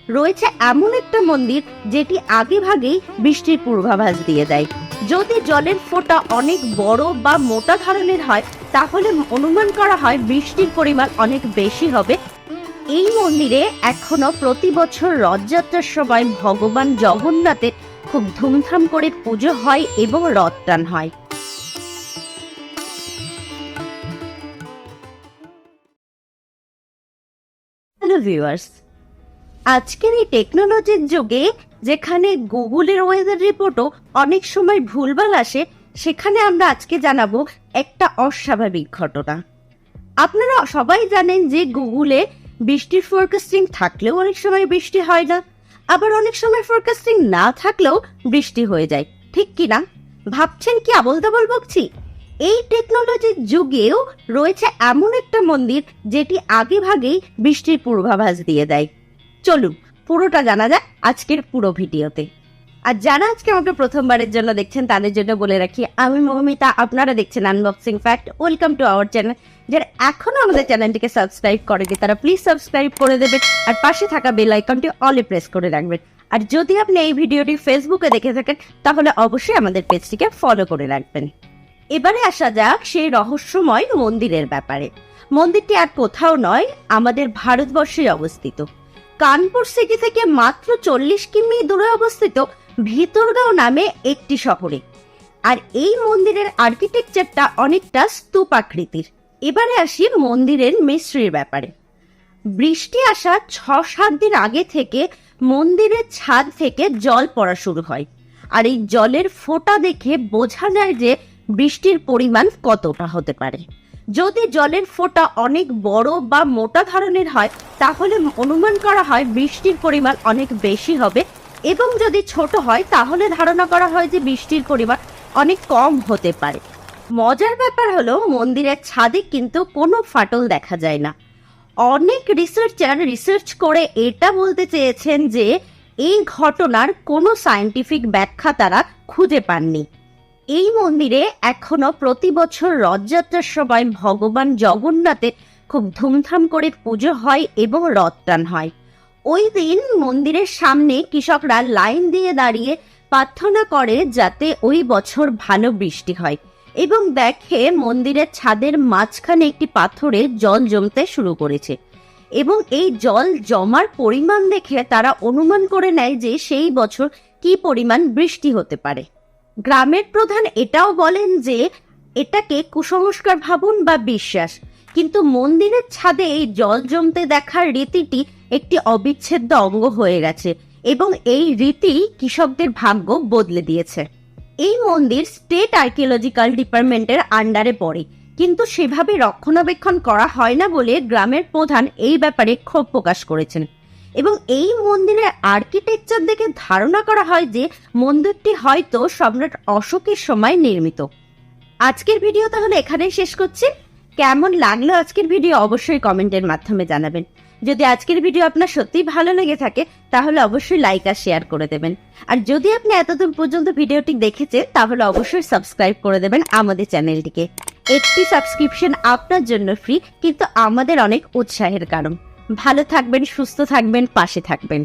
রয়েছে এমন একটা মন্দির যেটি আগে ভাগেই বৃষ্টির পূর্বাভাস দিয়ে দেয়। যদি জলের ফোঁটা অনেক বড় বা মোটা ধরনের হয় তাহলে অনুমান করা হয় বৃষ্টির পরিমাণ অনেক বেশি হবে। এই মন্দিরে এখনো প্রতি বছর রথযাত্রার সময় ভগবান জগন্নাথের খুব ধুমধাম করে পুজো হয় এবং রথ টান হয়। হ্যালো ভিউয়ার্স, আজকের এই টেকনোলজির যুগে যেখানে গুগলের ওয়েদার রিপোর্টও অনেক সময় ভুলভাল আসে, সেখানে আমরা আজকে জানাবো একটা অস্বাভাবিক ঘটনা। আপনারা সবাই জানেন যে গুগলে বৃষ্টির ফোরকাস্টিং থাকলেও অনেক সময় বৃষ্টি হয় না, আবার অনেক সময় ফোরকাস্টিং না থাকলেও বৃষ্টি হয়ে যায়, ঠিক কি না? ভাবছেন কি আবোল তাবোল বকছি? এই টেকনোলজির যুগেও রয়েছে এমন একটা মন্দির যেটি আগে ভাগেই বৃষ্টির পূর্বাভাস দিয়ে দেয়। চলুন পুরোটা জানা যাক আজকের পুরো ভিডিওতে। আর যারা আজকে আমাকে প্রথমবারের জন্য দেখছেন তাদের জন্য বলে রাখি, আমি মৌমিতা, আপনারা দেখছেন unboxing fact. Welcome to our channel. যারা এখনো আমাদের চ্যানেলটিকে সাবস্ক্রাইব করেনি তারা প্লিজ সাবস্ক্রাইব করে দেবেন আর পাশে থাকা বেল আইকনটি অলে প্রেস করে রাখবেন। আর যদি আপনি এই ভিডিওটি ফেসবুকে দেখে থাকেন তাহলে অবশ্যই আমাদের পেজটিকে ফলো করে রাখবেন। এবারে আসা যাক সেই রহস্যময় মন্দিরের ব্যাপারে। মন্দিরটি আর কোথাও নয়, আমাদের ভারতবর্ষে অবস্থিত কানপুর সিটি থেকে মাত্র 40 কিমি দূরে অবস্থিত ভিতরগাঁও নামে একটি শহরে। আর এই মন্দিরের আর্কিটেকচারটা অনেকটা স্তূপাকৃতির। এবারে আসি মন্দিরের মিস্ট্রির ব্যাপারে। বৃষ্টি আসার 6-7 দিন আগে থেকে মন্দিরের ছাদ থেকে জল পড়া শুরু হয়, আর এই জলের ফোঁটা দেখে বোঝা যায় যে বৃষ্টির পরিমাণ কতটা হতে পারে। যদি জলের ফোঁটা অনেক বড় বা মোটা ধরনের হয় তাহলে অনুমান করা হয় বৃষ্টির পরিমাণ অনেক বেশি হবে, এবং যদি ছোট হয় তাহলে ধারণা করা হয় যে বৃষ্টির পরিমাণ অনেক কম হতে পারে। মজার ব্যাপার হলো মন্দিরের ছাদে কিন্তু কোনো ফাটল দেখা যায় না। অনেক রিসার্চার রিসার্চ করে এটা বলতে চেয়েছেন যে এই ঘটনার কোনো সায়েন্টিফিক ব্যাখ্যা তারা খুঁজে পাননি। এই মন্দিরে এখনো প্রতি বছর রথযাত্রার সময় ভগবান জগন্নাথের খুব ধুমধাম করে পুজো হয় এবং রথ টান হয়। ওই দিন মন্দিরের সামনে কৃষকরা লাইন দিয়ে দাঁড়িয়ে প্রার্থনা করে যাতে ওই বছর ভালো বৃষ্টি হয়, এবং দেখে মন্দিরের ছাদের মাঝখানে একটি পাথরে জল জমতে শুরু করেছে, এবং এই জল জমার পরিমাণ দেখে তারা অনুমান করে নেয় যে সেই বছর কি পরিমাণ বৃষ্টি হতে পারে। গ্রামের প্রধান এটাও বলেন যে এটাকে কুসংস্কার ভাবুন বা বিশ্বাস, কিন্তু মন্দিরের ছাদে এই জল জমতে দেখার রীতিটি একটি অবিচ্ছেদ্য অঙ্গ হয়ে গেছে, এবং এই রীতি কৃষকদের ভাগ্য বদলে দিয়েছে। এই মন্দির স্টেট আর্কিওলজিক্যাল ডিপার্টমেন্টের আন্ডারে পড়ে, কিন্তু সেভাবে রক্ষণাবেক্ষণ করা হয় না বলে গ্রামের প্রধান এই ব্যাপারে ক্ষোভ প্রকাশ করেছেন, এবং এই মন্দিরের আর্কিটেকচার দেখে ধারণা করা হয় যে মন্দিরটি হয়তো সম্রাট অশোকের সময় নির্মিত। আজকের ভিডিও তাহলে এখানেই শেষ করছি। কেমন লাগলো আজকের ভিডিও অবশ্যই কমেন্টের মাধ্যমে জানাবেন। যদি আজকের ভিডিও আপনার সত্যিই ভালো লেগে থাকে তাহলে অবশ্যই লাইক আর শেয়ার করে দেবেন। আর যদি আপনি এতদূর পর্যন্ত ভিডিওটি দেখেছেন তাহলে অবশ্যই সাবস্ক্রাইব করে দেবেন আমাদের চ্যানেলটিকে। একটি সাবস্ক্রিপশন আপনার জন্য ফ্রি, কিন্তু আমাদের অনেক উৎসাহের কারণ। ভালো থাকবেন, সুস্থ থাকবেন, পাশে থাকবেন।